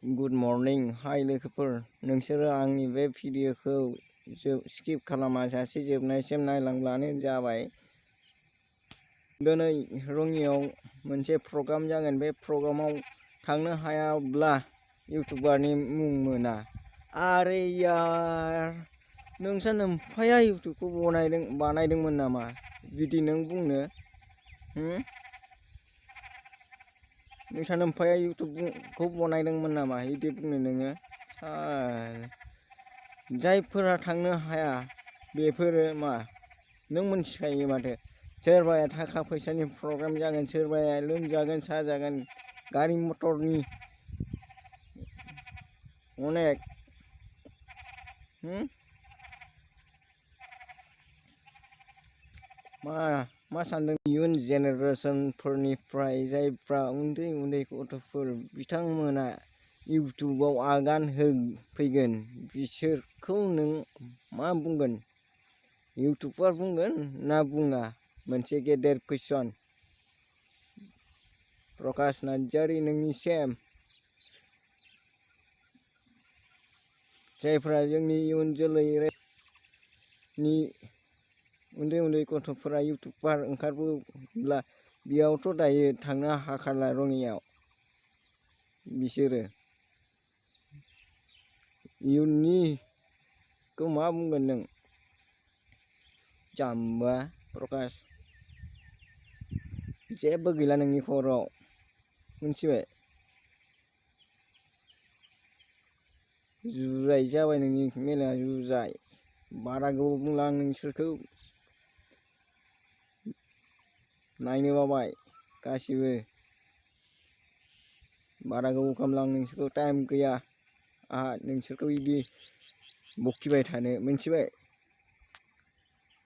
Good morning हाय लोगोफोर, नोंसोरो आंनि बे भिडिअखौ स्किप खालामाजासे जोबनायसिम नायलांब्लानो जाबाय। दिनै रङियाव मोनसे प्रग्राम जागोन। बे प्रग्रामाव थांनो हायाब्ला इउटुबारनि मुं मोना। आरे यार, नोंसा नोम्फाया इउटुबखौ बानायदोंमोन नामा बिदि नों बुंनो? नोंसा नोम्फाया इउटुबखौ बनायदोंमोन नामा बिदि बुंनो नोङो? जायफोरा थांनो हाया बेफोरो मा नों मोनथिखायो माथो। सोरबाया थाखा फैसानि प्रग्राम जागोन, सोरबाया लोमजागोन साजागोन, गारि मटरनि अनेक मा सानदों इयुन जेनेरेसनफोरनिफ्राय जायफ्रा उन्दै उन्दै गथ'फोर बिथांमोना इउटुबाव आगान होफैगोन, बिसोरखौ नों मा बुंगोन? इउटुबार बुंगोन ना बुङा? मोनसे गेदेर कुइसन। प्रकाश नार्जारि नोंनिसिम, जायफ्रा जोंनि इयुन जोलैनि उन्दै उन्दै गथ'फोरा इउटुबार ओंखारबोब्ला बेयावथ' दायो थांनो हाखाला रङियाव। बिसोरो इयुननिखौ मा बुंगोन नों? जाम्बा प्रकाश, जेबो गैला नोंनि खर'आव, मिथिबाय? जुजाय जाबाय नोंनि मेलेमा, जुजाय। बारा गोबाव बुंला आं नोंसोरखौ। नायनो बाबाय गासिबो। बारा गोबाव खालामला आं नोंसोरखौ, टाइम गैया आंहा नोंसोरखौ बिदि बखिबाय थानो, मिथिबाय?